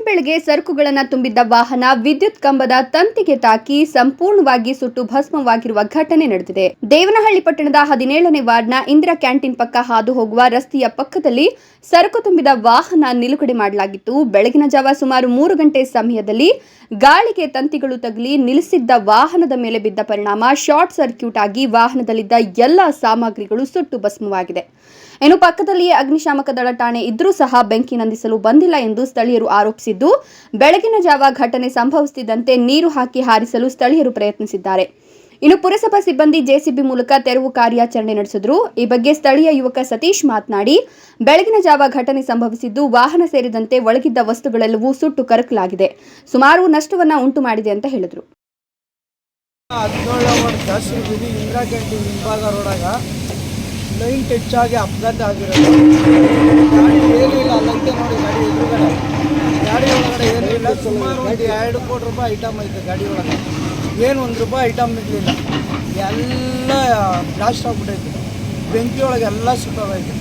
ಬೆಳಗ್ಗೆ ಸರಕುಗಳನ್ನು ತುಂಬಿದ್ದ ವಾಹನ ವಿದ್ಯುತ್ ಕಂಬದ ತಂತಿಗೆ ತಾಕಿ ಸಂಪೂರ್ಣವಾಗಿ ಸುಟ್ಟು ಭಸ್ಮವಾಗಿರುವ ಘಟನೆ ನಡೆದಿದೆ. ದೇವನಹಳ್ಳಿ ಪಟ್ಟಣದ 17ನೇ ವಾರ್ಡ್ನ ಇಂದಿರಾ ಕ್ಯಾಂಟೀನ್ ಪಕ್ಕ ಹಾದು ಹೋಗುವ ರಸ್ತೆಯ ಪಕ್ಕದಲ್ಲಿ ಸರಕು ತುಂಬಿದ ವಾಹನ ನಿಲುಗಡೆ ಮಾಡಲಾಗಿತ್ತು. ಬೆಳಗಿನ ಜಾವ ಸುಮಾರು 3 ಗಂಟೆ ಸಮಯದಲ್ಲಿ ಗಾಳಿಗೆ ತಂತಿಗಳು ತಗುಲಿ ನಿಲ್ಲಿಸಿದ್ದ ವಾಹನದ ಮೇಲೆ ಬಿದ್ದ ಪರಿಣಾಮ ಶಾರ್ಟ್ ಸರ್ಕ್ಯೂಟ್ ಆಗಿ ವಾಹನದಲ್ಲಿದ್ದ ಎಲ್ಲ ಸಾಮಗ್ರಿಗಳು ಸುಟ್ಟು ಭಸ್ಮವಾಗಿದೆ. ಇನ್ನು ಪಕ್ಕದಲ್ಲಿಯೇ ಅಗ್ನಿಶಾಮಕ ದಳ ಠಾಣೆ ಇದ್ರೂ ಸಹ ಬೆಂಕಿ ನಂದಿಸಲು ಬಂದಿಲ್ಲ ಎಂದು ಸ್ಥಳೀಯರು ಆರೋಪಿಸಿದ್ದು, ಬೆಳಗಿನ ಜಾವ ಘಟನೆ ಸಂಭವಿಸುತ್ತಿದ್ದಂತೆ ನೀರು ಹಾಕಿ ಹಾರಿಸಲು ಸ್ಥಳೀಯರು ಪ್ರಯತ್ನಿಸಿದ್ದಾರೆ. ಇನ್ನು ಪುರಸಭಾ ಸಿಬ್ಬಂದಿ ಜೆಸಿಬಿ ಮೂಲಕ ತೆರವು ಕಾರ್ಯಾಚರಣೆ ನಡೆಸಿದ್ರು. ಈ ಬಗ್ಗೆ ಸ್ಥಳೀಯ ಯುವಕ ಸತೀಶ್ ಮಾತನಾಡಿ, ಬೆಳಗಿನ ಜಾವ ಘಟನೆ ಸಂಭವಿಸಿದ್ದು ವಾಹನ ಸೇರಿದಂತೆ ಒಳಗಿದ್ದ ವಸ್ತುಗಳೆಲ್ಲವೂ ಸುಟ್ಟು ಕರಕಲಾಗಿದೆ. ಸುಮಾರು ನಷ್ಟವನ್ನ ಉಂಟು ಮಾಡಿದೆ ಅಂತ ಹೇಳಿದರು. 17ನೇ ವಾರ್ಡ್ ಜಾಸ್ತಿ ಇಂದಿರಾ ಕ್ಯಾಂಟೀನ್ ಹಿಂಭಾಗ ರೋಡಾಗ ಲೈನ್ ಟಚ್ ಆಗಿ ಅಪಘಾತ ಆಗಿರೋದು. ಗಾಡಿ ಏನೂ ಇಲ್ಲ, ಅಲ್ಲಂತೆ ನೋಡಿ ಗಾಡಿ ಎದುರುಗಡೆ, ಗಾಡಿ ಒಳಗಡೆ ಏನೂ ಇಲ್ಲ. ಸುಮಾರು ಒಂದು 2 ಕೋಟಿ ರೂಪಾಯಿ ಐಟಮ್ ಐತೆ ಗಾಡಿ ಒಳಗೆ, ಏನು 1 ರೂಪಾಯಿ ಐಟಮ್ ಇರಲಿಲ್ಲ. ಎಲ್ಲ ಬ್ಲಾಸ್ಟ್ ಆಗಿಬಿಟ್ಟೈತೆ, ಬೆಂಕಿ ಒಳಗೆ ಎಲ್ಲ ಸುಟ್ಟೋಗೈತೆ.